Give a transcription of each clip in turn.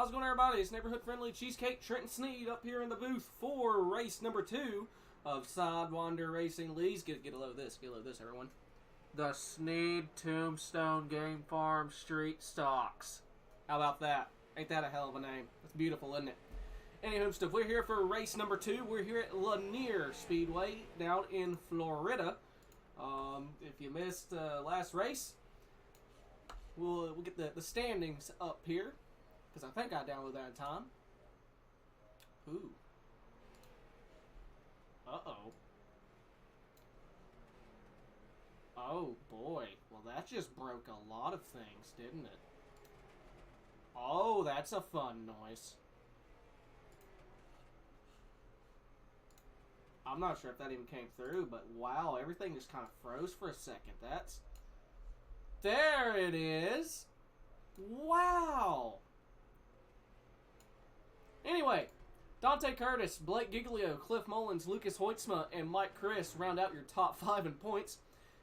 how's it going, everybody? It's Neighborhood Friendly Cheesecake Trenton Snead up here in the booth for race number 2 of Sidewinder Racing Leagues. Get a load of this. Get a load of this, everyone. The Snead Tombstone Game Farm Streetstocks. How about that? Ain't that a hell of a name? That's beautiful, isn't it? Anywho, stuff. We're here for race number 2. We're here at Lanier Speedway down in Florida. If you missed last race, we'll get the standings up here, because I think I downloaded that in time. Ooh. Uh-oh. Oh, boy. Well, that just broke a lot of things, didn't it? Oh, that's a fun noise. I'm not sure if that even came through, but wow, everything just kind of froze for a second. There it is! Wow! Anyway, Dante Curtis, Blake Giglio, Cliff Mullins, Lucas Hoytsma, and Mike Chris round out your top 5 in points.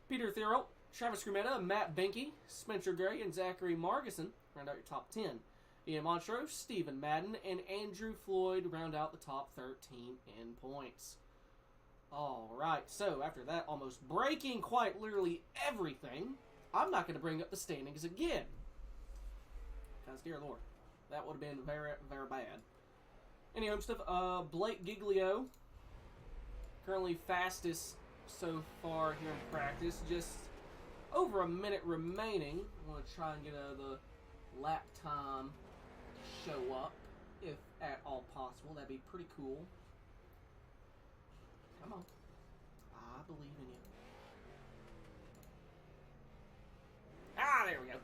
Peter Theriault, Travis Grumetta, Matt Benke, Spencer Gray, and Zachary Margison round out your top 10. Ian Montrose, Stephen Madden, and Andrew Floyd round out the top 13 in points. Alright, so after that almost breaking quite literally everything, I'm not going to bring up the standings again. Because, dear Lord, that would have been very, very bad. Anyway, stuff, Blake Giglio, currently fastest so far here in practice, just over a minute remaining. I want to try and get the lap time to show up, if at all possible. That'd be pretty cool. Come on. I believe in you. Ah, there we go.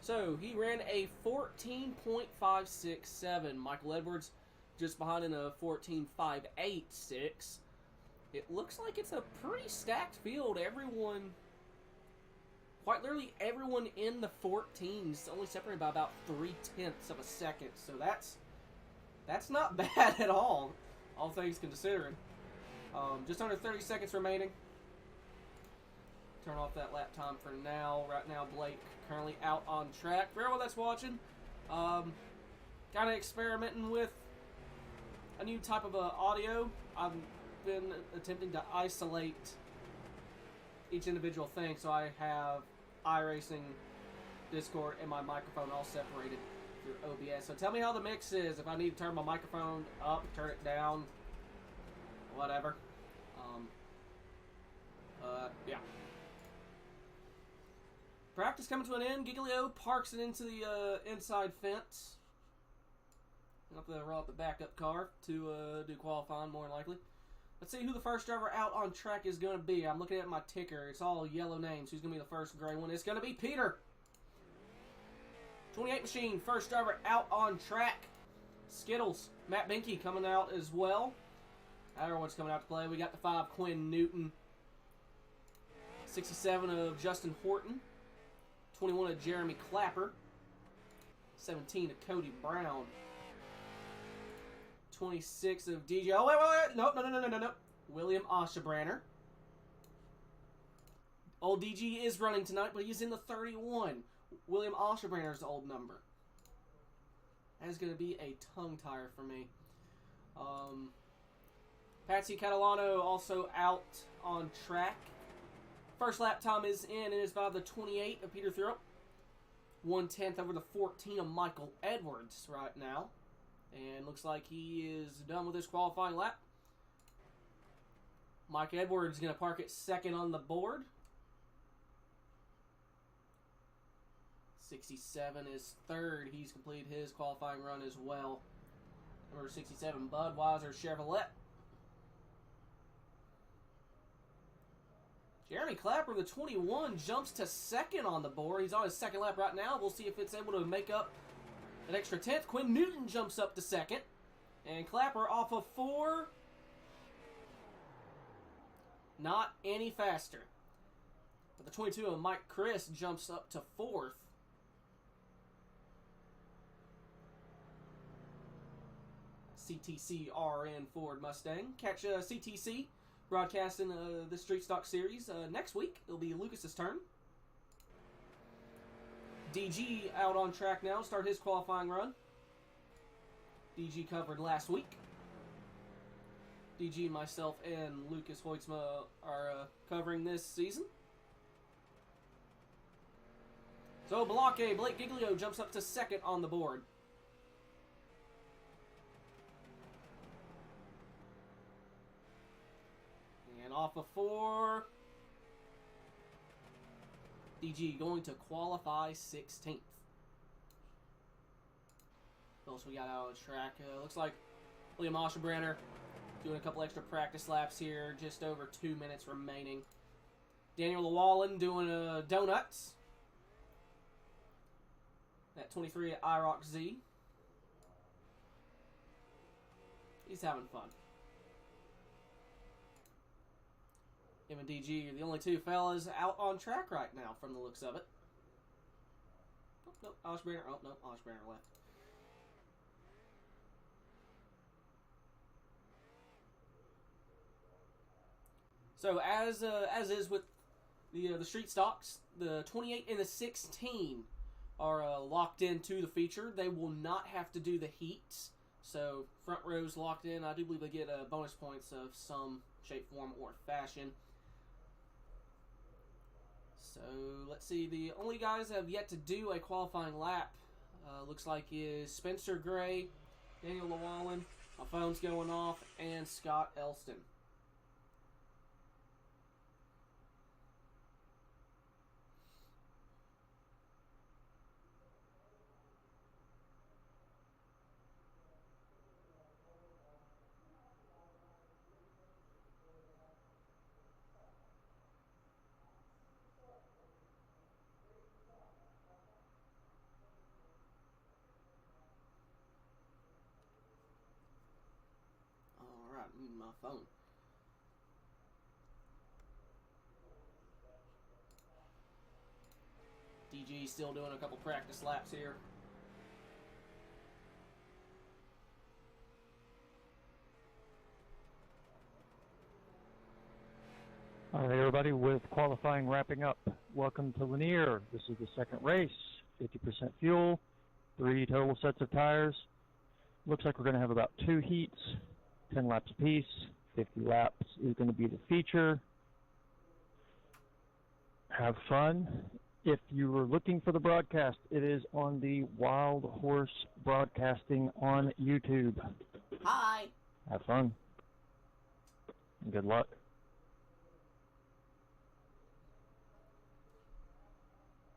So, he ran a 14.567. Michael Edwards just behind in a 14.586. It looks like it's a pretty stacked field. Everyone, quite literally everyone in the 14s, only separated by about 0.3 of a second. So that's not bad at all things considering. Just under 30 seconds remaining. Turn off that lap time for now. Right now, Blake currently out on track. For everyone that's watching, kind of experimenting with a new type of audio. I've been attempting to isolate each individual thing, so I have iRacing, Discord, and my microphone all separated through OBS. So tell me how the mix is. If I need to turn my microphone up, turn it down, whatever. Yeah. Practice coming to an end. Giglio parks it into the inside fence. Up there, roll out the backup car to do qualifying, more than likely. Let's see who the first driver out on track is going to be. I'm looking at my ticker. It's all yellow names. Who's going to be the first gray one? It's going to be Peter. 28 machine, first driver out on track. Skittles. Matt Benke coming out as well. Everyone's coming out to play. We got the 5, Quinn Newton. 67 of Justin Horton. 21 of Jeremy Clapper. 17 of Cody Brown. 26 of DJ. Oh, wait. No. William Oshabranner. Old DG is running tonight, but he's in the 31. William Oshabranner's the old number. That is going to be a tongue tire for me. Patsy Catalano also out on track. First lap time is in, and it's by the 28 of Peter Theriault. 1/10 over the 14 of Michael Edwards right now. And looks like he is done with his qualifying lap. Mike Edwards is going to park it second on the board. 67 is third. He's completed his qualifying run as well. Number 67, Budweiser Chevrolet. Jeremy Clapper, the 21, jumps to second on the board. He's on his second lap right now. We'll see if it's able to make up an extra 10th. Quinn Newton jumps up to second. And Clapper off of 4. Not any faster. But the 22 of Mike Chris jumps up to 4th. CTC RN Ford Mustang. Catch CTC broadcasting the Street Stock Series next week. It'll be Lucas's turn. DG out on track now. Start his qualifying run. DG covered last week. DG, myself, and Lucas Hoitzma are covering this season. So, Block A, Blake Giglio jumps up to second on the board. And off of 4. DG going to qualify 16th. What else we got out on the track? Looks like William Oscherbrenner doing a couple extra practice laps here. Just over 2 minutes remaining. Daniel Llewellyn doing donuts. At 23 at IROC Z. He's having fun. Him and DG are the only two fellas out on track right now from the looks of it. Oh, no, Oscherbrenner. Oh, no, Oscherbrenner left. So, as is with the street stocks, the 28 and the 16 are locked into the feature. They will not have to do the heats. So, front row's locked in. I do believe they get bonus points of some shape, form, or fashion. So, let's see. The only guys that have yet to do a qualifying lap, looks like is Spencer Gray, Daniel Llewellyn, my phone's going off, and Scott Elston. My phone. DG still doing a couple practice laps here. All right, everybody, with qualifying wrapping up, welcome to Lanier. This is the second race, 50% fuel, 3 total sets of tires. Looks like we're going to have about 2 heats, 10 laps apiece. 50 laps is going to be the feature. Have fun. If you were looking for the broadcast, it is on the Wild Horse Broadcasting on YouTube. Hi. Have fun. And good luck.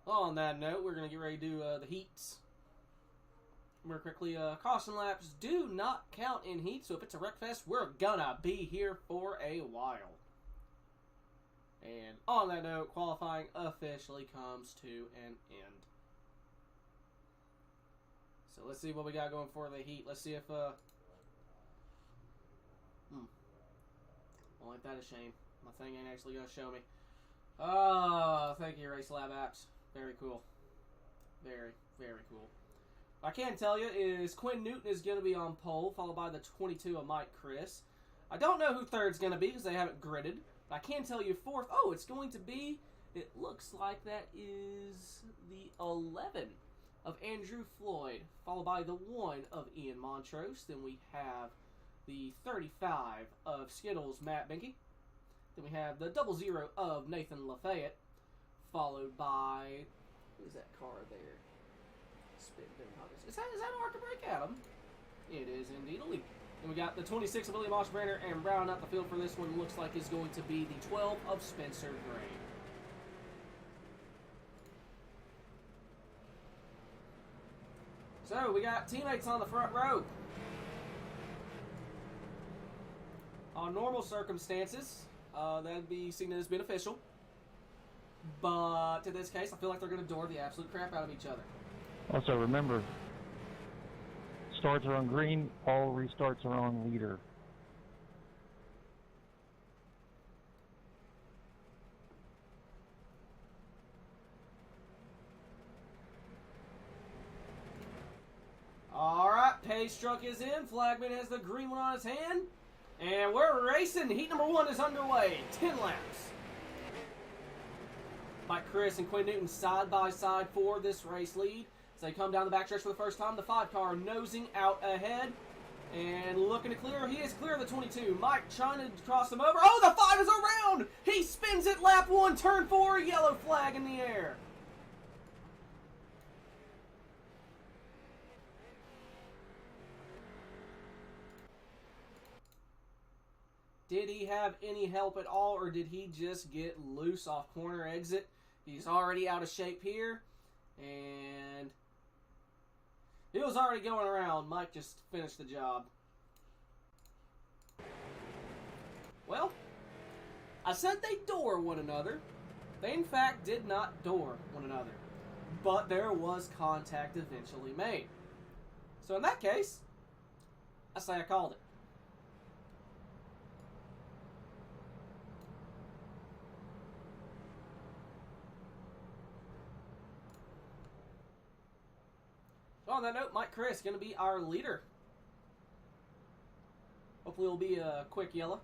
On that note, we're going to get ready to do the heats. More quickly, caution laps do not count in heat, so if it's a wreck fest, we're gonna be here for a while. And on that note, qualifying officially comes to an end. So let's see what we got going for the heat. Let's see if, Well, ain't that a shame. My thing ain't actually gonna show me. Oh, thank you, Race Lab apps. Very cool. Very, very cool. I can tell you is Quinn Newton is going to be on pole, followed by the 22 of Mike Chris. I don't know who third's going to be because they haven't gridded. But I can tell you fourth. Oh, it's going to be, it looks like that is the 11 of Andrew Floyd, followed by the 1 of Ian Montrose. Then we have the 35 of Skittles Matt Binky. Then we have the 00 of Nathan Lafayette, followed by, what is that car there? Is that hard to break Adam? It is indeed a leap. And we got the 26 of William Oscherbrenner, and rounding out the field for this one looks like is going to be the 12 of Spencer Gray. So we got teammates on the front row. On normal circumstances, that'd be seen as beneficial. But in this case, I feel like they're going to door the absolute crap out of each other. Also, remember, starts are on green, all restarts are on leader. All right, pace truck is in. Flagman has the green one on his hand. And we're racing. Heat number 1 is underway. 10 laps. Mike Chris and Quinn Newton side by side for this race lead. As they come down the backstretch for the first time, the 5 car nosing out ahead. And looking to clear. He is clear of the 22. Mike trying to cross him over. Oh, the 5 is around! He spins it, lap 1, turn 4, yellow flag in the air. Did he have any help at all, or did he just get loose off corner exit? He's already out of shape here, and he was already going around. Mike just finished the job. Well, I said they door one another. They, in fact, did not door one another, but there was contact eventually made. So in that case, I say I called it. On that note, Mike Chris going to be our leader. Hopefully it'll be a quick yellow.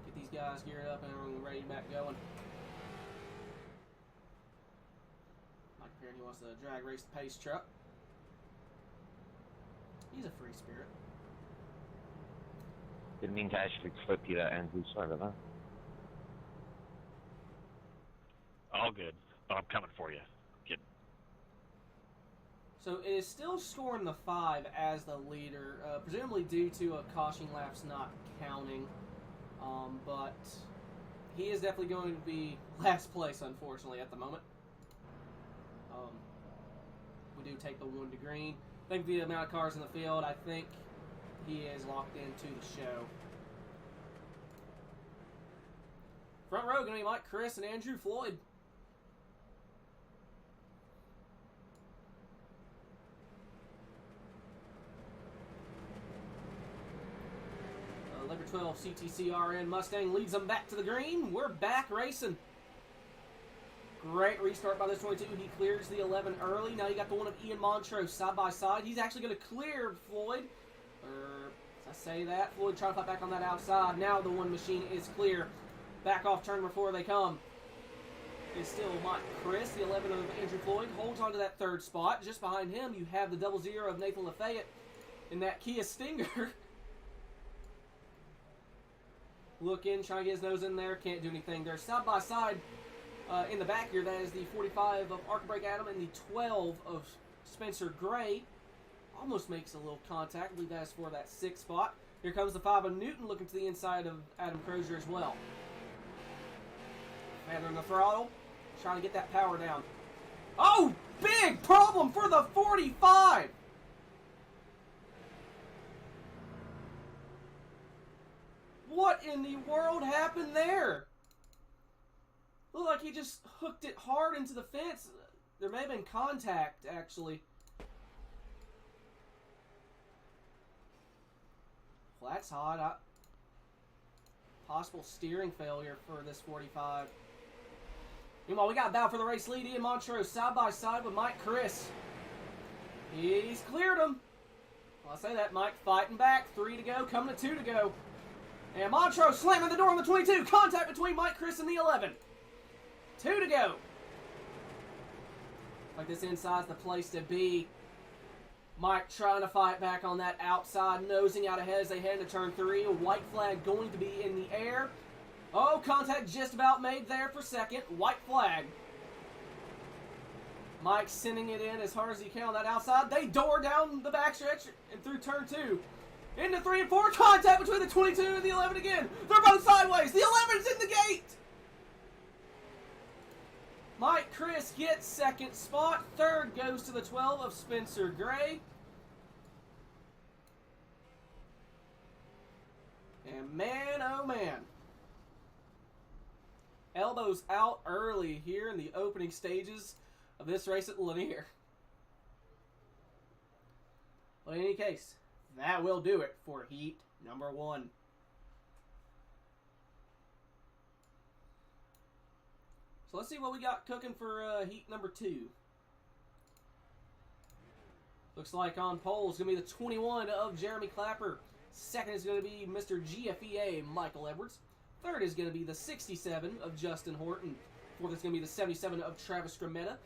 Get these guys geared up and ready back going. Mike apparently wants to drag race the pace truck. He's a free spirit. Didn't mean to actually flip you that, Andrew. Sorry about that. All good. Oh, I'm coming for you. So it is still scoring the 5 as the leader, presumably due to a caution laps not counting. But he is definitely going to be last place, unfortunately, at the moment. We do take the 1 to green. I think the amount of cars in the field, I think he is locked into the show. Front row going to be Mike Chris and Andrew Floyd. Number 12 CTCRN Mustang leads them back to the green. We're back racing. Great restart by this 22. He clears the 11 early. Now you got the one of Ian Montrose side by side. He's actually going to clear Floyd. As I say that, Floyd trying to fight back on that outside. Now the one machine is clear. Back off turn before they come. It's still Mike Chris, the 11 of Andrew Floyd, holds on to that 3rd spot. Just behind him, you have the 00 of Nathan Lafayette in that Kia Stinger. Looking, trying to get his nose in there, can't do anything. They're side by side in the back here. That is the 45 of Arcbrake Adam and the 12 of Spencer Gray. Almost makes a little contact. I believe that is for that 6th spot. Here comes the 5 of Newton looking to the inside of Adam Crozier as well. And on the throttle, trying to get that power down. Oh, big problem for the 45! What in the world happened there? Looked like he just hooked it hard into the fence. There may have been contact, actually. Well, that's odd. Possible steering failure for this 45. Meanwhile, we got a battle for the race lead. Ian Montrose side by side with Mike Chris. He's cleared him. Well, I say that, Mike fighting back. 3 to go, coming to 2 to go. And Montrose slamming the door on the 22. Contact between Mike Chris and the 11. 2 to go. Like this inside's the place to be. Mike trying to fight back on that outside, nosing out ahead as they head into turn 3. A white flag going to be in the air. Oh, contact just about made there for 2nd. White flag. Mike sending it in as hard as he can on that outside. They door down the backstretch and through turn 2. Into 3 and 4. Contact between the 22 and the 11 again. They're both sideways. The 11's in the gate. Mike Chris gets 2nd spot. 3rd goes to the 12 of Spencer Gray. And man, oh man. Elbows out early here in the opening stages of this race at Lanier. But in any case, that will do it for heat number 1. So let's see what we got cooking for heat number 2. Looks like on pole is going to be the 21 of Jeremy Clapper. 2nd is going to be Mr. GFEA Michael Edwards. 3rd is going to be the 67 of Justin Horton. 4th is going to be the 77 of Travis Grametta.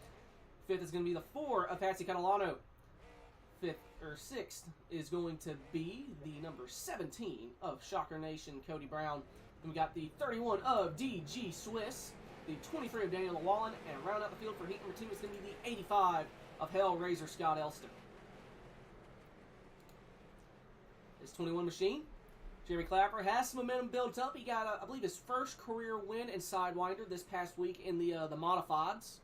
5th is going to be the 4 of Patsy Catalano. or sixth is going to be the number 17 of Shocker Nation, Cody Brown. And we got the 31 of DG Swiss, the 23 of Daniel Llewellyn, and round out the field for heat number 2 is going to be the 85 of Hellraiser Scott Elston. This 21 machine, Jeremy Clapper has some momentum built up. He got, I believe, his first career win in Sidewinder this past week in the Modifieds.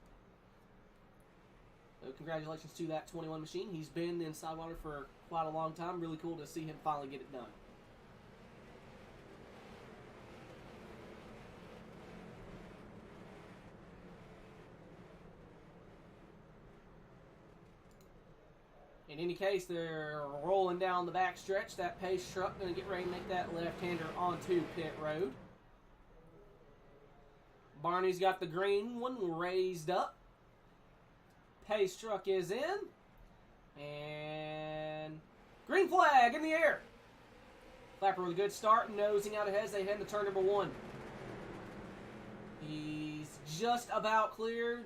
So congratulations to that 21 machine. He's been in Sidewinder for quite a long time. Really cool to see him finally get it done. In any case, they're rolling down the backstretch. That pace truck going to get ready to make that left-hander onto pit road. Barney's got the green one raised up. Pace truck is in. And green flag in the air. Clapper with a good start, nosing out ahead as they head into turn number 1. He's just about cleared.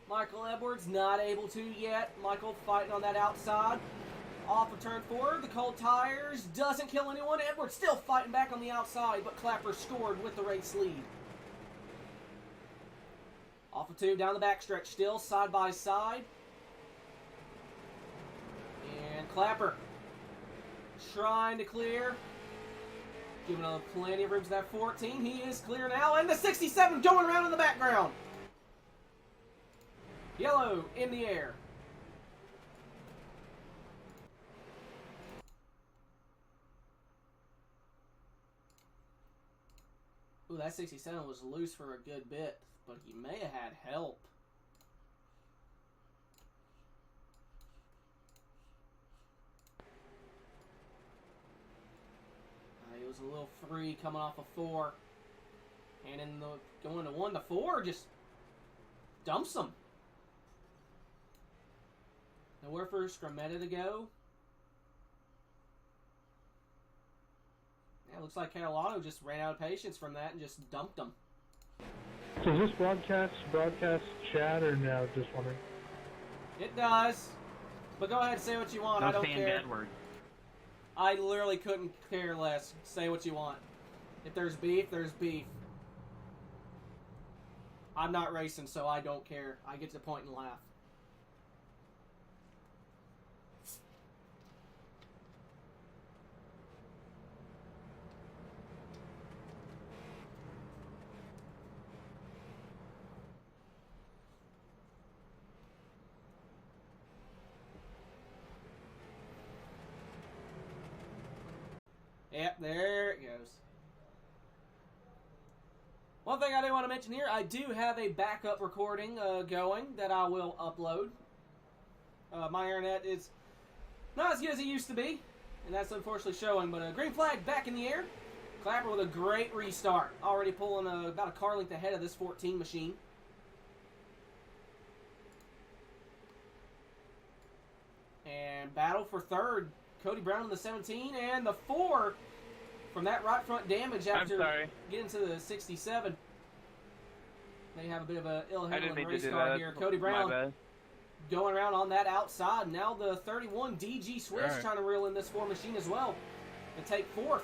Michael Edwards not able to yet. Michael fighting on that outside. Off of turn 4. The cold tires doesn't kill anyone. Edwards still fighting back on the outside, but Clapper scored with the race lead. Off of 2 down the backstretch still, side by side. And Clapper trying to clear. Giving up plenty of room to that 14. He is clear now. And the 67 going around in the background. Yellow in the air. Ooh, that 67 was loose for a good bit, but he may have had help. He was a little free coming off of 4. And in the going to 1 to 4, just dumps him. Nowhere for Scrametta to go. Yeah, looks like Catalano just ran out of patience from that and just dumped him. So is this broadcast chat or no? Just wondering. It does. But go ahead and say what you want. I don't care. Bad words. I literally couldn't care less. Say what you want. If there's beef, there's beef. I'm not racing, so I don't care. I get to point and laugh. Yep, there it goes. One thing I do want to mention here, I do have a backup recording going that I will upload. My internet is not as good as it used to be, and that's unfortunately showing, but green flag back in the air. Clapper with a great restart. Already pulling about a car length ahead of this 14 machine. And battle for third. Cody Brown in the 17, and the 4 from that right front damage after getting to the 67. They have a bit of a ill-handling race car here. Cody Brown going around on that outside. Now the 31 DG Swiss trying to reel in this 4 machine as well and take 4th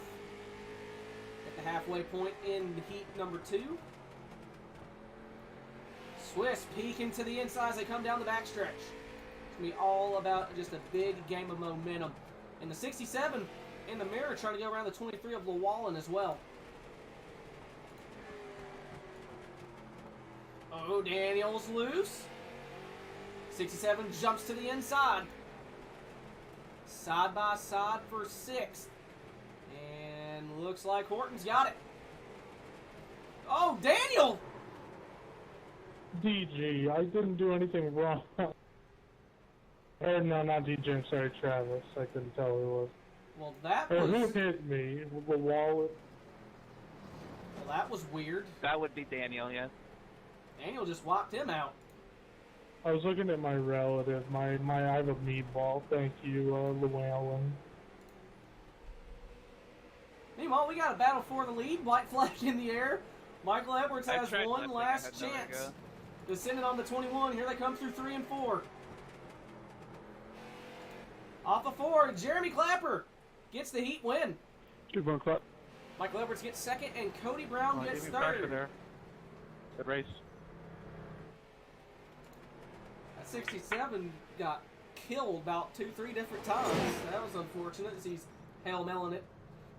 at the halfway point in heat number 2. Swiss peeking to the inside as they come down the backstretch. It's going to be all about just a big game of momentum. And the 67 in the mirror trying to go around the 23 of Llewellyn as well. Oh, Daniel's loose. 67 jumps to the inside. Side by side for 6th. And looks like Horton's got it. Oh, Daniel! DG, I didn't do anything wrong. Or no, not DJ, I'm sorry, Travis. I couldn't tell who it was. Well, that or was... who hit me? The wallet? Well, that was weird. That would be Daniel, yeah. Daniel just wiped him out. I was looking at my relative. I have a meatball. Thank you, Llewellyn. Meanwhile, we got a battle for the lead. White flag in the air. Michael Edwards has one last chance. Descending on the 21. Here they come through 3 and 4. Off of 4, Jeremy Clapper gets the heat win. 2-1 clap. Michael Edwards gets second, and Cody Brown gets Give me pressure third. there. Good race. That 67 got killed about 2-3 different times. That was unfortunate as he's hail-mailing it.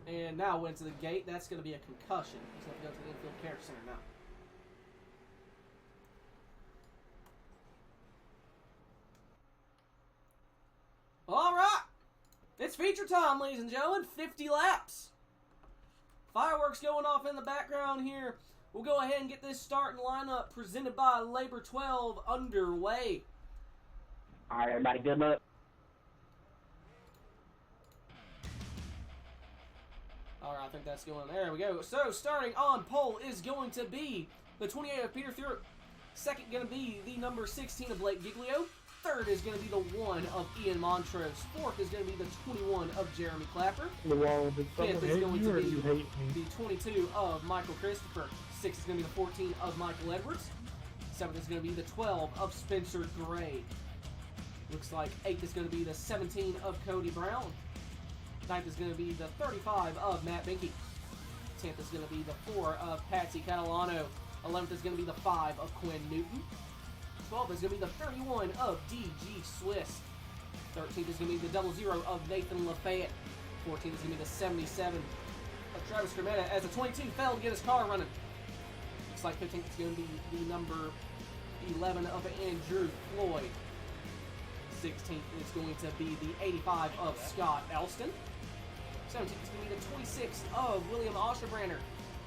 And now went to the gate. That's going to be a concussion. He's going to go to the infield care center now. All right. It's feature time, ladies and gentlemen. 50 laps. Fireworks going off in the background here. We'll go ahead and get this starting lineup presented by Labor 12 underway. All right, everybody, good luck. All right, I think that's going. There we go. So, starting on pole is going to be the 28 of Peter Thurett. Second going to be the number 16 of Blake Giglio. Third is going to be the 1 of Ian Montrose. Fourth is going to be the 21 of Jeremy Clapper. Llewellyn, did someone Fifth is hate going you to or be you hate me? the 22 of Michael Christopher. Sixth is going to be the 14 of Michael Edwards. Seventh is going to be the 12 of Spencer Gray. Looks like eighth is going to be the 17 of Cody Brown. Ninth is going to be the 35 of Matt Binky. 10th is going to be the 4 of Patsy Catalano. 11th is going to be the 5 of Quinn Newton. 12th is going to be the 31 of DG Swiss. 13th is going to be the 00 of Nathan Lafayette. 14th is going to be the 77 of Travis Cremetta as the 22 failed to get his car running. Looks like 15th is going to be the number 11 of Andrew Floyd. 16th is going to be the 85 of Scott Elston. 17th is going to be the 26 of William Osherbrander.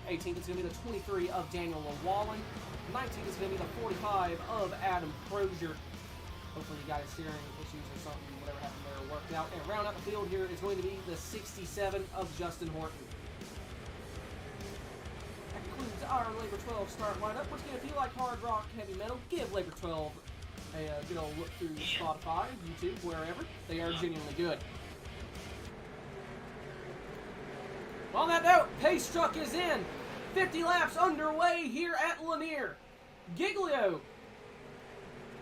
18th is going to be the 23 of Daniel Llewellyn. 19th is going to be the 45 of Adam Crozier. Hopefully you got his steering issues or something, whatever happened there worked out. And round out the field here is going to be the 67 of Justin Horton. That concludes our Labor 12 start lineup, which if you like hard rock, heavy metal, give Labor 12 a good old look through Spotify, YouTube, wherever. They are genuinely good. On that note, pace truck is in. 50 laps underway here at Lanier. Giglio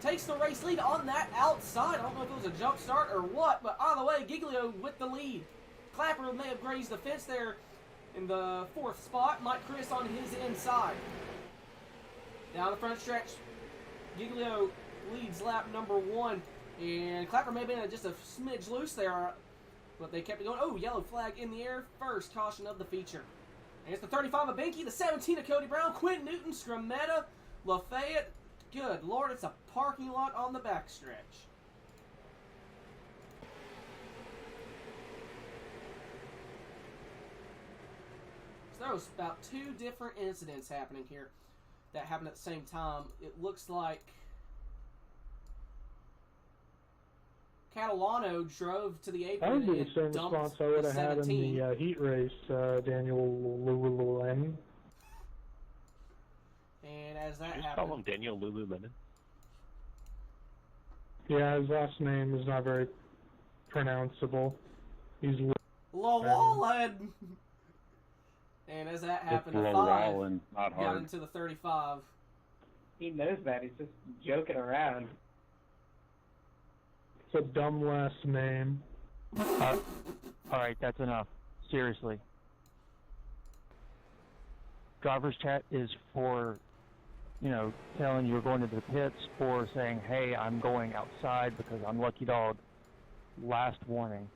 takes the race lead on that outside. I don't know if it was a jump start or what, but either way, Giglio with the lead. Clapper may have grazed the fence there in the 4th spot. Mike Chris on his inside. Down the front stretch, Giglio leads lap number 1, and Clapper may have been just a smidge loose there, but they kept it going. Oh, yellow flag in the air. First caution of the feature. And it's the 35 of Binky, the 17 of Cody Brown, Quinn Newton, Scrametta, Lafayette. Good Lord, it's a parking lot on the backstretch. So there was about 2 different incidents happening here that happened at the same time. It looks like Catalano drove to the That apron would be the and same dumped response I would the have had in 17. the heat race, Daniel Llewellyn. And as that Did you call him happened, Daniel Lululemon? Yeah, his last name is not very pronounceable. He's Llewellyn. And as that happened, a 5 Llewellyn, not got hard. into the 35. He knows that. He's just joking around. It's a dumb last name. Alright, that's enough. Seriously. Driver's chat is for, telling you're going to the pits, or saying, hey, I'm going outside because I'm lucky dog. Last warning.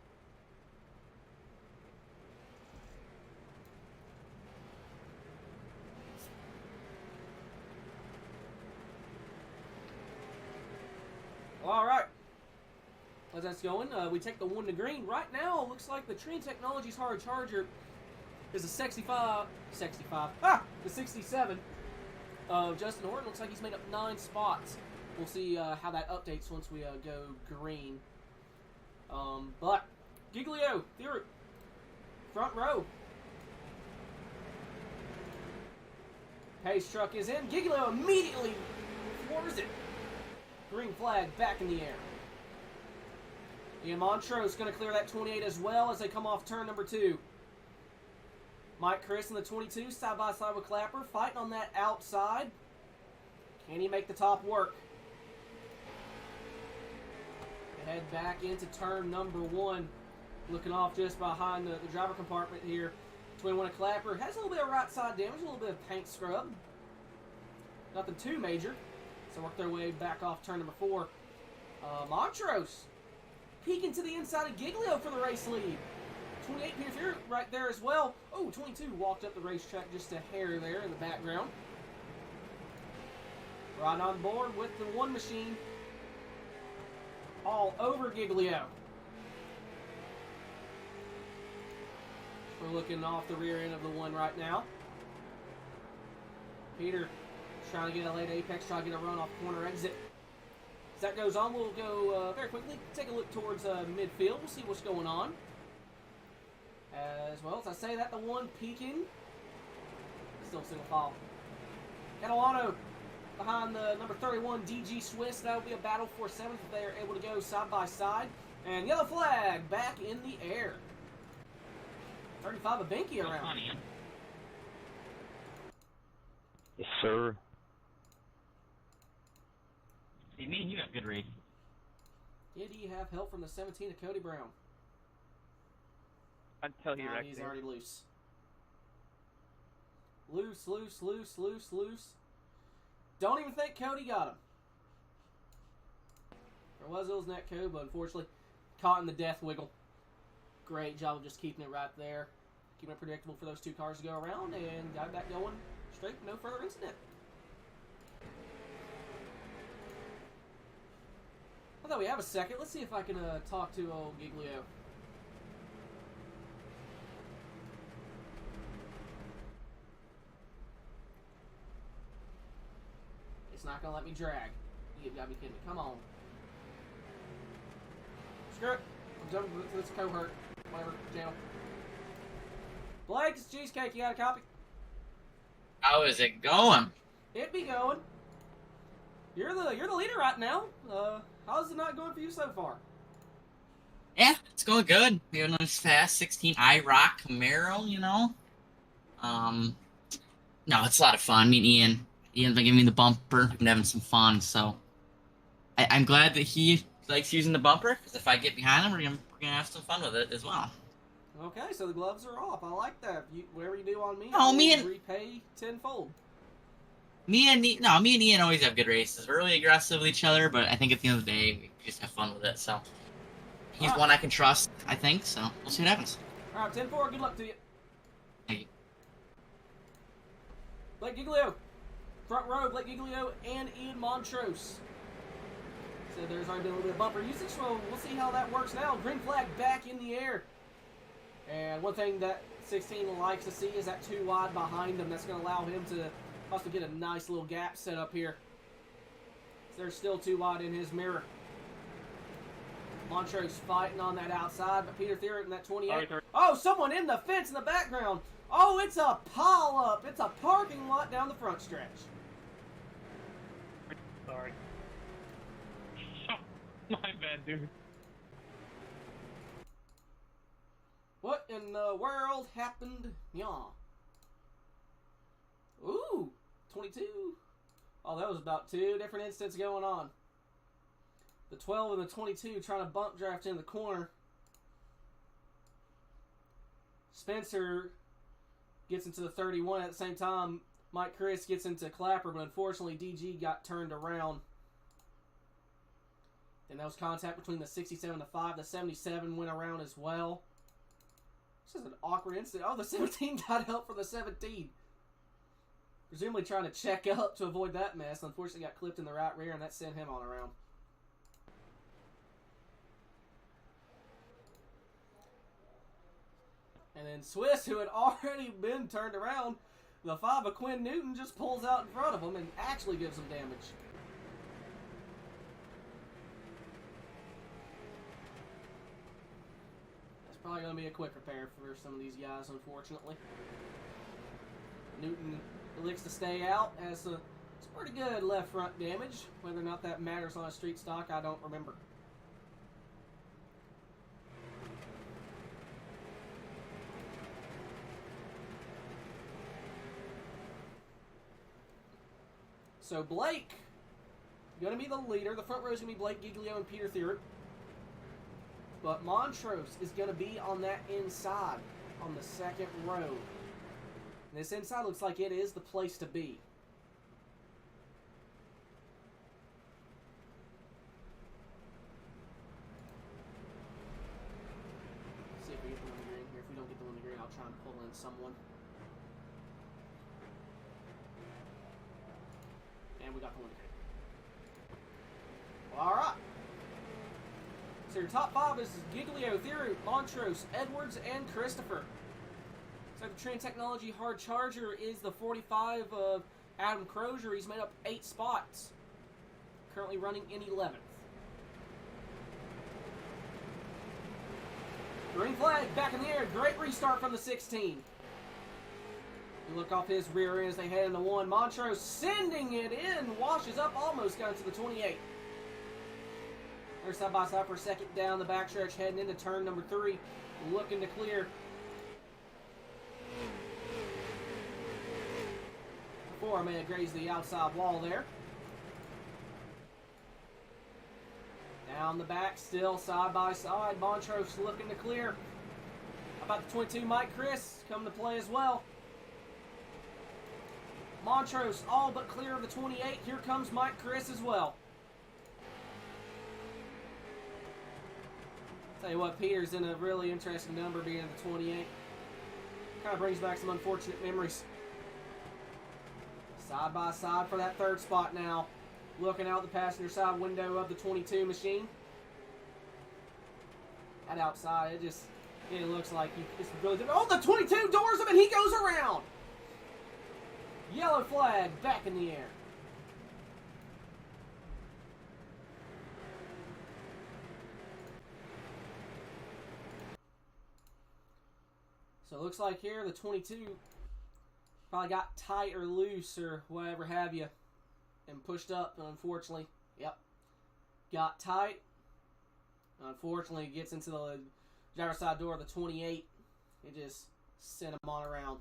All right. As that's going, we take the 1 to green. Right now, it looks like the Trine Technologies hard charger is a 65. The 67 of Justin Horton. Looks like he's made up 9 spots. We'll see how that updates once we go green. But Giglio, Thurett, front row. Pace truck is in. Giglio immediately floors it. Green flag back in the air. Ian Montrose going to clear that 28 as well as they come off turn number 2. Mike Chris in the 22, side by side with Clapper, fighting on that outside. Can he make the top work? head back into turn number 1. Looking off just behind the driver compartment here. 21 of Clapper. Has a little bit of right side damage, a little bit of paint scrub. Nothing too major. So work their way back off turn number 4. Montrose peeking to the inside of Giglio for the race lead. 28 Peter Fear right there as well. Oh, 22 walked up the racetrack just a hair there in the background. Right on board with the one machine. All over Giglio. We're looking off the rear end of the one right now. Peter trying to get a late apex, trying to get a run off corner exit. As that goes on, we'll go very quickly take a look towards midfield. We'll see what's going on. As well as I say that, the one peeking. Still single file. Catalano behind the number 31 DG Swiss. That will be a battle for 7th if they are able to go side by side. And yellow flag back in the air. 35 of Binky around. Yes, sir. See, me and you have good race. Did he have help from the 17 of Cody Brown? Until he wrecked He's it. already loose. Loose, loose, loose, loose, loose. Don't even think Cody got him. There was Ill's net code, but unfortunately caught in the death wiggle. Great job of just keeping it right there. Keeping it predictable for those two cars to go around, and got back going straight, no further incident. I thought we have a second. Let's see if I can talk to old Giglio. It's not gonna let me drag. You gotta be kidding me. Come on. Screw it. I'm jumping to this cohort. Whatever channel. Blake, it's Cheesecake. You got a copy? How is it going? It be going. You're the leader right now. How's it not going for you so far? Yeah, it's going good. We have a nice fast 16 IROC Camaro, you know. No, it's a lot of fun. Me and Ian. Ian's been giving me the bumper. We've been having some fun, so I'm glad that he likes using the bumper, because if I get behind him, we're gonna have some fun with it as well. Okay, so the gloves are off. I like that. Whatever you do on me, Oh, I'll me and- repay tenfold. Me and Ian always have good races. We're really aggressive with each other, but I think at the end of the day, we just have fun with it, so. He's one I can trust, I think, so we'll see what happens. All right, 10-4. Good luck to you. Thank you. Blake Giglio. Front row, Blake Giglio and Ian Montrose. So there's already been a little bit of bumper usage, so we'll see how that works now. Green flag back in the air. And one thing that 16 likes to see is that 2 wide behind him. That's going to allow him to also get a nice little gap set up here. So there's still 2 wide in his mirror. Montrose fighting on that outside, but Peter Theron in that 28. Oh, someone in the fence in the background. Oh, it's a pile-up. It's a parking lot down the front stretch. Sorry. My bad, dude. What in the world happened? Yeah. Ooh, 22. Oh, that was about 2 different incidents going on. The 12 and the 22 trying to bump draft in the corner. Spencer gets into the 31 at the same time. Mike Chris gets into Clapper, but unfortunately DG got turned around. And that was contact between the 67 and the 5. The 77 went around as well. This is an awkward incident. Oh, the 17 got help from the 17. Presumably trying to check up to avoid that mess. Unfortunately got clipped in the right rear, and that sent him on around. And then Swiss, who had already been turned around, the 5 of Quinn Newton just pulls out in front of him and actually gives him damage. That's probably going to be a quick repair for some of these guys, unfortunately. Newton elects to stay out as it's pretty good left front damage. Whether or not that matters on a street stock, I don't remember. So Blake, going to be the leader. The front row is going to be Blake Giglio and Peter Theron. But Montrose is going to be on that inside, on the second row. And this inside looks like it is the place to be. Let's see if we get the winning green here. If we don't get the winning green, I'll try and pull in someone. And we got the winning green. Well, all right. So your top 5 is Giglio, Theroux, Montrose, Edwards, and Christopher. So the Trend Technology Hard Charger is the 45 of Adam Crozier. He's made up 8 spots. Currently running in 11th. Green flag back in the air. Great restart from the 16. You look off his rear end as they head into 1. Montrose sending it in. Washes up, almost got to the 28. They're side by side for a second down the backstretch, heading into turn number 3. Looking to clear. 4 may have grazed the outside wall there. Down the back, still side by side. Montrose looking to clear. How about the 22, Mike Chris, coming to play as well. Montrose all but clear of the 28. Here comes Mike Chris as well. Tell you what, Peter's in a really interesting number being the 28. Kind of brings back some unfortunate memories. Side by side for that 3rd spot now. Looking out the passenger side window of the 22 machine. That outside, it looks like it's really good. Oh, the 22 doors him and he goes around. Yellow flag back in the air. So it looks like here the 22 probably got tight or loose or whatever have you and pushed up, and unfortunately, yep, got tight. Unfortunately, it gets into the driver's side door of the 28. It just sent him on around.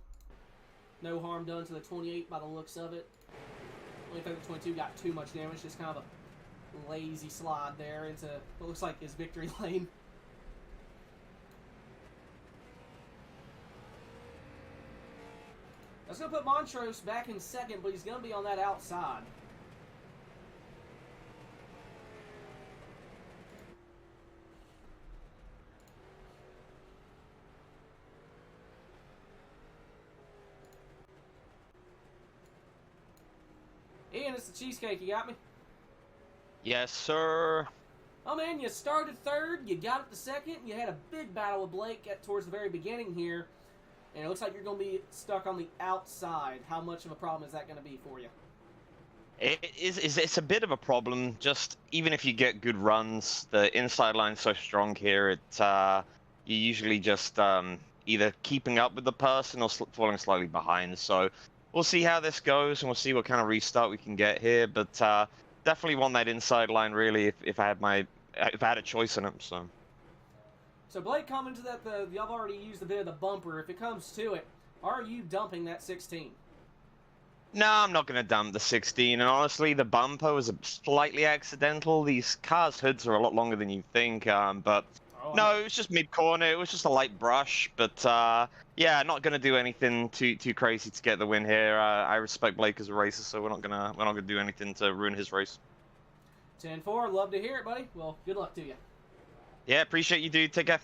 No harm done to the 28 by the looks of it. I don't think the 22 got too much damage, just kind of a lazy slide there into what looks like his victory lane. That's going to put Montrose back in 2nd, but he's going to be on that outside. Ian, it's the cheesecake. You got me? Yes, sir. Oh, man, you started 3rd. You got up to 2nd. You had a big battle with Blake towards the very beginning here. And it looks like you're going to be stuck on the outside. How much of a problem is that going to be for you? It's a bit of a problem. Just even if you get good runs, the inside line's so strong here. You're usually just either keeping up with the person or falling slightly behind. So we'll see how this goes, and we'll see what kind of restart we can get here. But definitely want that inside line really if I had a choice in it. So Blake commented that y'all already used a bit of the bumper. If it comes to it, are you dumping that 16? No, I'm not going to dump the 16. And honestly, the bumper was slightly accidental. These cars' hoods are a lot longer than you think. But no, it was just mid-corner. It was just a light brush. But yeah, not going to do anything too crazy to get the win here. I respect Blake as a racer, so we're not gonna do anything to ruin his race. 10-4. Love to hear it, buddy. Well, good luck to you. Yeah, appreciate you, dude. Take care.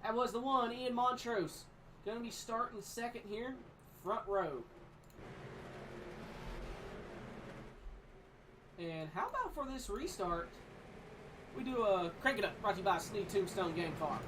That was the 1, Ian Montrose. Going to be starting 2nd here, front row. And how about for this restart, we do a Crank It Up, brought to you by Snead Tombstone Game Farm.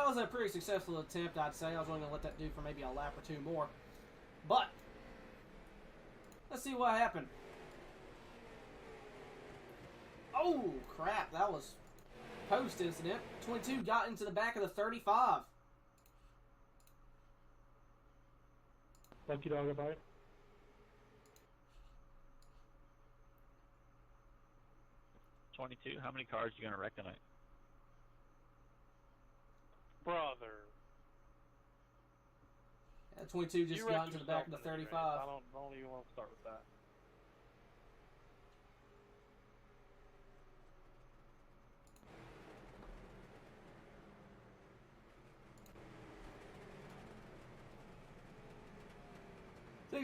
that was a pretty successful attempt, I'd say. I was only going to let that do for maybe a lap or two more. But, let's see what happened. Oh, crap. That was post-incident. 22 got into the back of the 35. Lucky dog about it. $22. How many cars are you gonna wreck tonight? Brother. Yeah, 22 just You got wrecked into the back of the yourself in this 35. race. I don't even want to start with that.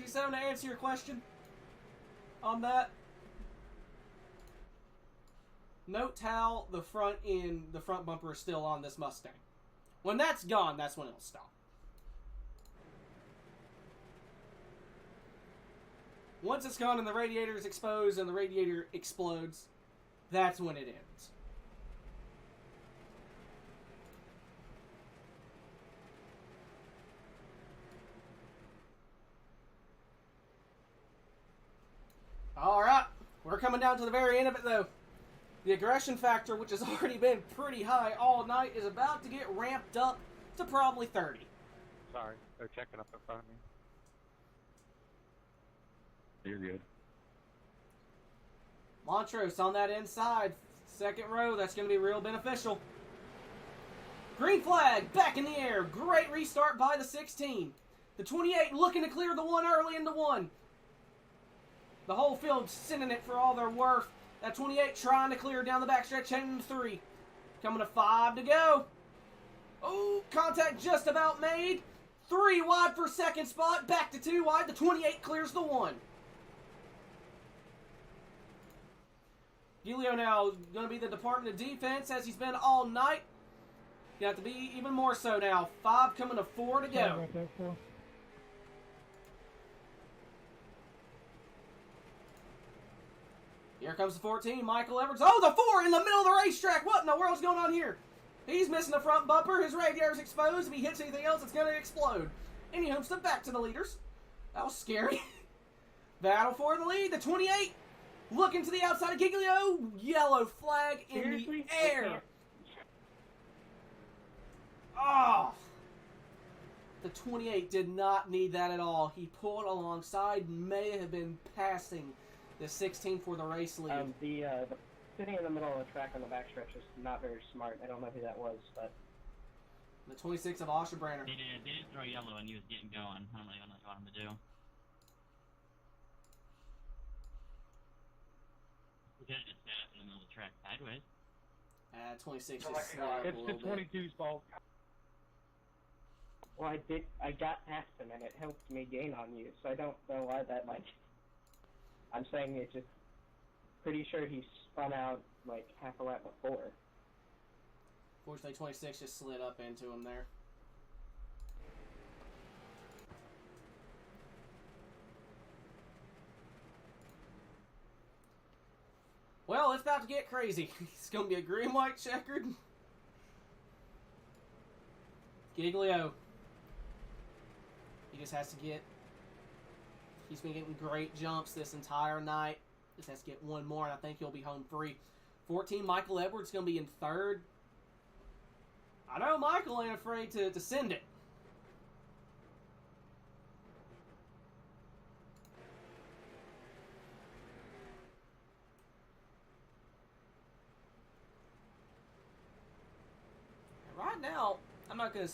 So to answer your question on that, note how the front bumper is still on this Mustang. When that's gone, that's when it'll stop. Once it's gone and the radiator is exposed and the radiator explodes, that's when it ends. Alright, we're coming down to the very end of it though. The aggression factor, which has already been pretty high all night, is about to get ramped up to probably 30. Sorry, they're checking up in front of me. You're good. Montrose on that inside. Second row, that's going to be real beneficial. Green flag, back in the air. Great restart by the 16. The 28 looking to clear the one early into one. The whole field sending it for all they're worth. That 28 trying to clear down the backstretch, heading to 3. Coming to 5 to go. Oh, contact just about made. 3 wide for second spot. Back to 2 wide. The 28 clears the 1. Giglio now going to be the Department of Defense as he's been all night. You have to be even more so now. 5 coming to 4 to go. Right there, 4. Here comes the 14, Michael Edwards. Oh, the 4 in the middle of the racetrack. What in the world's going on here? He's missing the front bumper. His radiator's exposed. If he hits anything else, it's going to explode. And he homestead back to the leaders. That was scary. Battle for the lead. The 28 looking to the outside of Giglio. Yellow flag in Seriously? the air. Oh. The 28 did not need that at all. He pulled alongside. May have been passing the 16 for the race lead. The sitting in the middle of the track on the backstretch is not very smart. I don't know who that was, but The 26 of Oshabranner. They didn't throw yellow when he was getting going. I don't really know what I want him to do. He could have just sat in the middle of the track sideways. 26 Oh is my slowed God. up a It's little the bit. 22's fault. well, I got past him and it helped me gain on you, so I don't know why that might. I'm saying it just pretty sure he spun out like half a lap before. Fortunately, 26 just slid up into him there. Well, it's about to get crazy. It's going to be a green-white checkered. Giglio. He just has to get... He's been getting great jumps this entire night. Just has to get one more, and I think he'll be home free. 14, Michael Edwards going to be in third. I know Michael ain't afraid to send it. And right now, I'm not going to...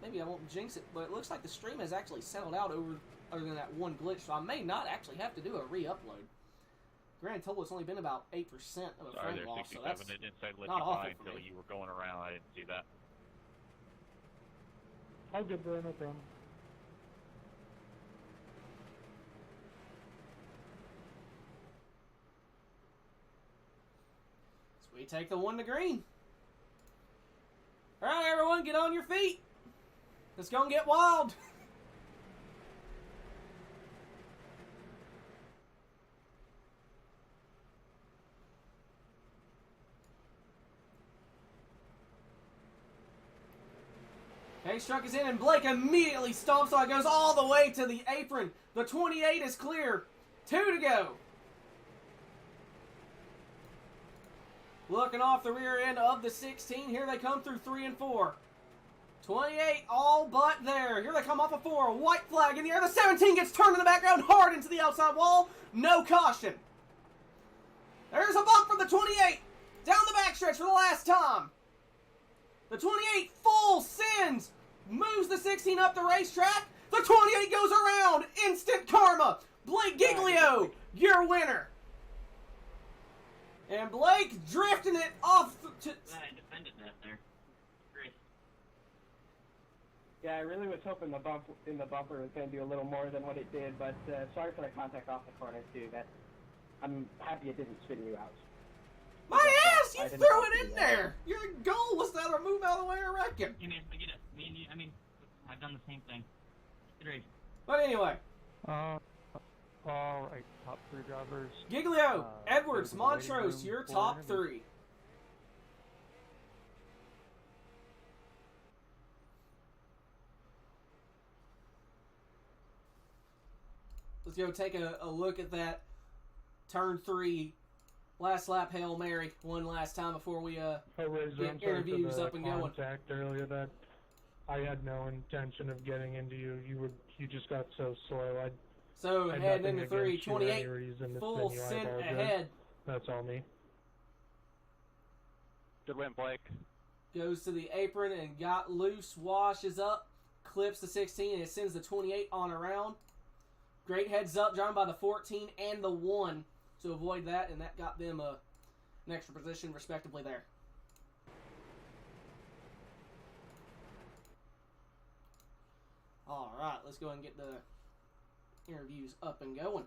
Maybe I won't jinx it, but it looks like the stream has actually settled out other than that one glitch, so I may not actually have to do a re-upload. Grand total, it's only been about 8% of a Sorry, frame there's loss, so 67. that's It didn't say let not you awful by for until me. you were going around. I didn't see that. All good, bro. No problem. So we take the 1 to green. Alright, everyone, get on your feet. It's gonna get wild. Pace truck is in, and Blake immediately stomps on it, goes all the way to the apron. The 28 is clear. 2 to go. Looking off the rear end of the 16. Here they come through 3 and 4. 28 all but there. Here they come off of 4. White flag in the air. The 17 gets turned in the background hard into the outside wall. No caution. There's a bump from the 28. Down the backstretch for the last time. The 28 full sends. Moves the 16 up the racetrack. The 28 goes around. Instant karma. Blake Giglio, your winner. And Blake drifting it off to... I defended that there. Great. Yeah, I really was hoping the bump in the bumper was going to do a little more than what it did, but sorry for the contact off the corner too. I'm happy it didn't spin you out. My ass, you threw it in there. Your goal was to move out of the way, I reckon. Yeah, man, I get it. I mean, I've done the same thing. Great. But anyway, All right, top 3 drivers. Giglio, Edwards, go to the waiting Montrose, room your for top interview. 3. Let's go take a look at that turn 3 last lap Hail Mary one last time before we Razor, get I'm sorry interviews for the up and going. contact earlier that I had no intention of getting into you. You just got so slow. So I had heading nothing into 3, against you or 28 any reason to full spin you. I scent apologize. ahead. That's all me. Good win, Blake. Goes to the apron and got loose, washes up, clips the 16, and it sends the 28 on around. Great heads up, driven by the 14 and the 1 to avoid that, and that got them an extra position respectively there. All right, let's go ahead and get the interviews up and going.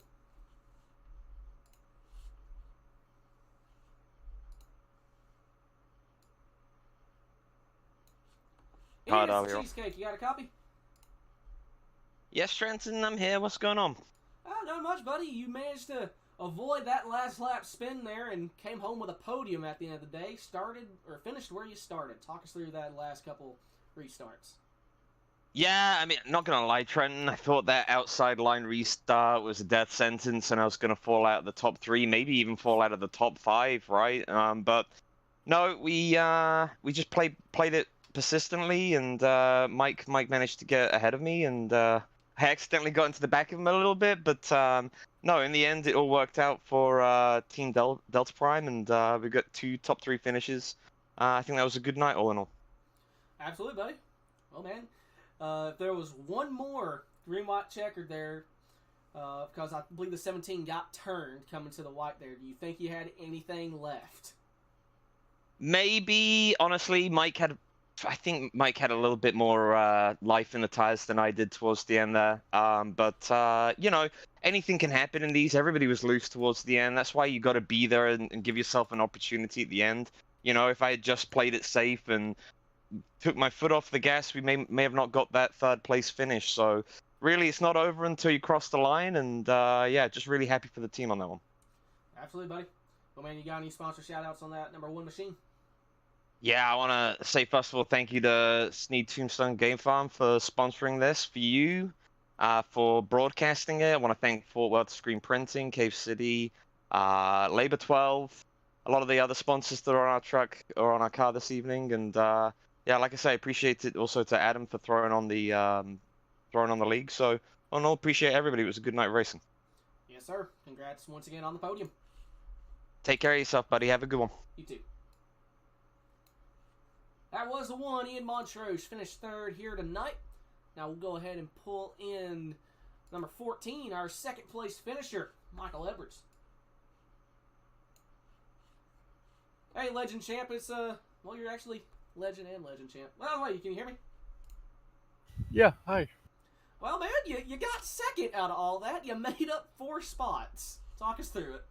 Hi, Ian, it's the Daryl. Cheesecake, you got a copy? Yes, Trenton, I'm here. What's going on? Not much, buddy. You managed to avoid that last lap spin there and came home with a podium at the end of the day. Finished where you started. Talk us through that last couple restarts. Yeah, I mean, not gonna lie, Trenton. I thought that outside line restart was a death sentence, and I was gonna fall out of the top 3, maybe even fall out of the top 5, right? But no, we just played it persistently, and Mike managed to get ahead of me, and I accidentally got into the back of him a little bit, but no, in the end, it all worked out for Team Delta Prime, and we got 2 top 3 finishes. I think that was a good night, all in all. Absolutely, buddy. Well, man, if there was one more green white checkered there, because I believe the 17 got turned coming to the white there, do you think you had anything left? Maybe, honestly, I think Mike had a little bit more life in the tires than I did towards the end there. But you know, anything can happen in these. Everybody was loose towards the end. That's why you got to be there and give yourself an opportunity at the end. You know, if I had just played it safe and took my foot off the gas, we may have not got that 3rd place finish. So really, it's not over until you cross the line. And yeah, just really happy for the team on that one. Absolutely, buddy. Well, man, you got any sponsor shout-outs on that number 1 machine? Yeah, I want to say, first of all, thank you to Snead Tombstone Game Farm for sponsoring this for you, for broadcasting it. I want to thank Fort Worth Screen Printing, Cave City, Labor 12, a lot of the other sponsors that are on our truck or on our car this evening. And yeah, like I say, appreciate it also to Adam for throwing on the league. So, I appreciate everybody. It was a good night of racing. Yes, sir. Congrats once again on the podium. Take care of yourself, buddy. Have a good one. You too. That was the one. Ian Montrose finished 3rd here tonight. Now we'll go ahead and pull in number 14, our 2nd place finisher, Michael Edwards. Hey, Legend Champ. It's, well, you're actually Legend and Legend Champ. Well, wait, can you hear me? Yeah, hi. Well, man, you got 2nd out of all that. You made up 4 spots. Talk us through it.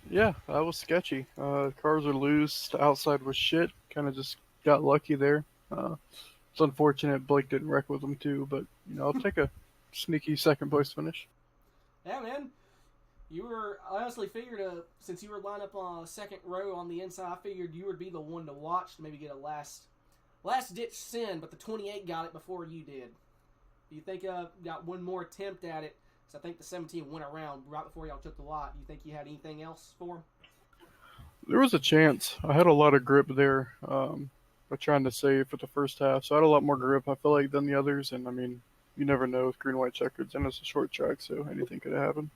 Yeah, that was sketchy. Cars are loose, the outside was shit, kind of just got lucky there. It's unfortunate Blake didn't wreck with them too, but, you know, I'll take a sneaky 2nd place finish. Yeah, man. I honestly figured, since you were lined up on 2nd row on the inside, I figured you would be the one to watch to maybe get a last last ditch sin, but the 28 got it before you did. Do you think got one more attempt at it? So I think the 17 went around right before y'all took the lot. Do you think you had anything else for him? There was a chance. I had a lot of grip there. By trying to save for the first half, so I had a lot more grip, I feel like, than the others. And I mean, you never know with green white checkers, and it's a short track, so anything could have happened.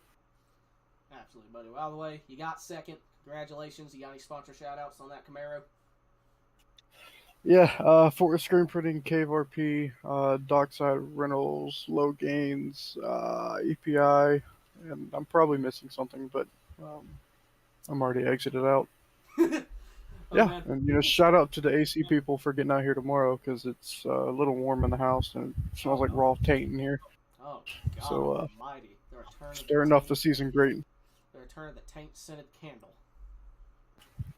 Absolutely, buddy. Well, by the way, you got second. Congratulations. You got any sponsor shout-outs on that Camaro? Yeah, Fort Worth Screen Printing, Cave RP, Dockside Rentals, Low Gains, EPI, and I'm probably missing something, but I'm already exited out. Yeah, man. and shout out to the AC people for getting out here tomorrow, because it's a little warm in the house and it smells like raw taint in here. Oh, God So, almighty. The return of Starting off the season great. The return of the taint-scented candle.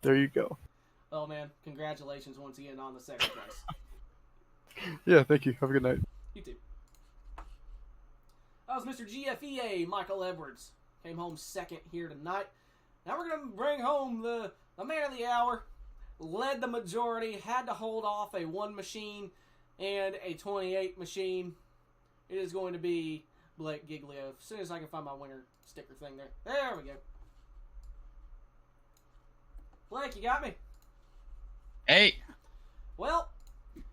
There you go. Well, man, congratulations once again on the second place. Yeah, thank you. Have a good night. You too. That was Mr. GFEA, Michael Edwards. Came home second here tonight. Now we're going to bring home the man of the hour. Led the majority, had to hold off a 1 machine and a 28 machine. It is going to be Blake Giglio. As soon as I can find my winner sticker thing there. There we go. Blake, you got me? Hey. Well,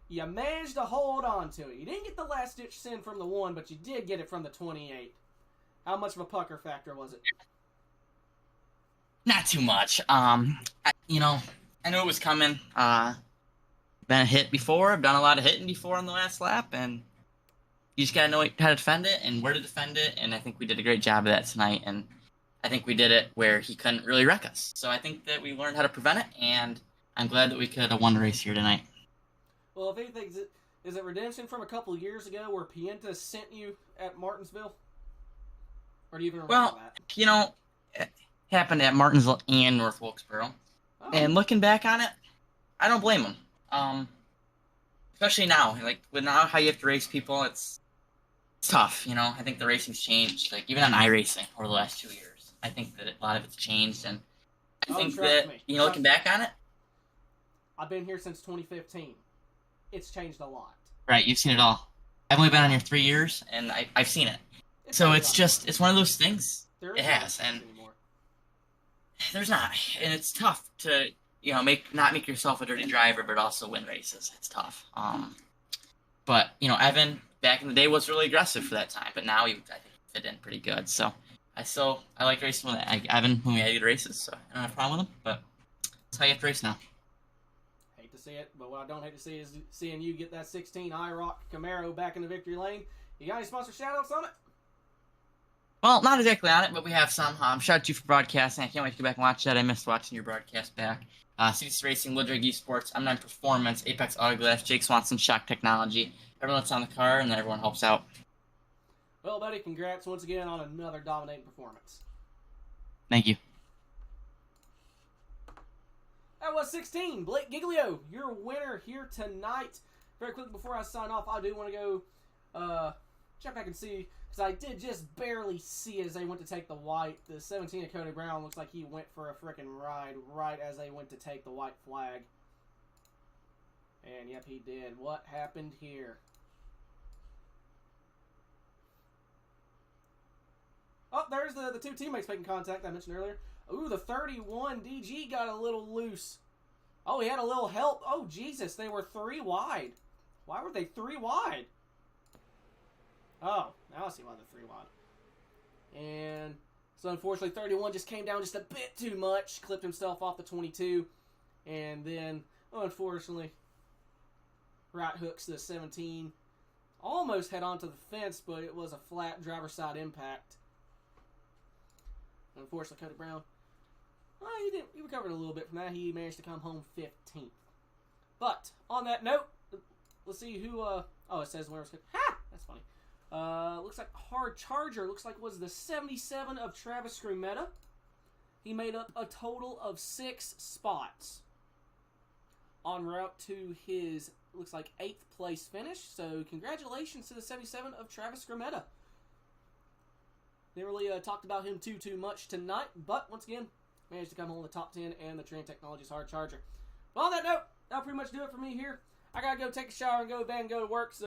you managed to hold on to it. You didn't get the last ditch sin from the 1, but you did get it from the 28. How much of a pucker factor was it? Not too much. I knew it was coming. Been hit before. I've done a lot of hitting before on the last lap, and you just gotta know how to defend it and where to defend it. And I think we did a great job of that tonight. And I think we did it where he couldn't really wreck us. So I think that we learned how to prevent it, and I'm glad that we could have won the race here tonight. Well, if anything, is it redemption from a couple of years ago where Pienta sent you at Martinsville? Or do you even remember that? It happened at Martinsville and North Wilkesboro. Oh. And looking back on it, I don't blame him. Especially now, like with now how you have to race people, it's tough. I think the racing's changed. Like even on iRacing over the last 2 years, I think that a lot of it's changed, and I think that looking back on it, I've been here since 2015. It's changed a lot. Right, you've seen it all. I've only been on here 3 years, and I've seen it. So it's one of those things. It has, and there's not, and it's tough to not make yourself a dirty driver, but also win races. It's tough. But Evan back in the day was really aggressive for that time, but now I think fit in pretty good. So I like racing with Evan when we had good races. So I don't have a problem with him, but that's how you have to race now. Hate to see it, but what I don't hate to see is seeing you get that 16 IROC Camaro back in the victory lane. You got any sponsor shout-outs on it? Well, not exactly on it, but we have some. Shout out to you for broadcasting. I can't wait to go back and watch that. I missed watching your broadcast back. CDC Racing, Woodrig Esports, M9 Performance, Apex Autoglass, Jake Swanson, Shock Technology, everyone that's on the car, and then everyone helps out. Well, buddy, congrats once again on another dominating performance. Thank you. That was 16. Blake Giglio, your winner here tonight. Very quickly before I sign off, I do want to go check back and see, because I did just barely see it as they went to take the white. The 17 of Cody Brown looks like he went for a frickin' ride right as they went to take the white flag. And yep, he did. What happened here? Oh, there's the two teammates making contact I mentioned earlier. Ooh, the 31 DG got a little loose. Oh, he had a little help. Oh, Jesus, they were 3 wide. Why were they 3 wide? Oh, now I see why they're 3 wide. And so, unfortunately, 31 just came down just a bit too much. Clipped himself off the 22. And then, unfortunately, right hooks the 17. Almost head onto the fence, but it was a flat driver's side impact. Unfortunately, Cody Brown, well, he recovered a little bit from that. He managed to come home 15th. But, on that note, let's see who, oh, it says where it's good. Ha! That's funny. Looks like Hard Charger, looks like was the 77 of Travis Scrumetta. He made up a total of 6 spots. En route to his, looks like, 8th place finish. So, congratulations to the 77 of Travis Scrumetta. Didn't really talked about him too much tonight, but once again, managed to come home in the top 10 and the Trend Technologies Hard Charger. Well, on that note, that'll pretty much do it for me here I gotta go take a shower and go to bed and go to work. So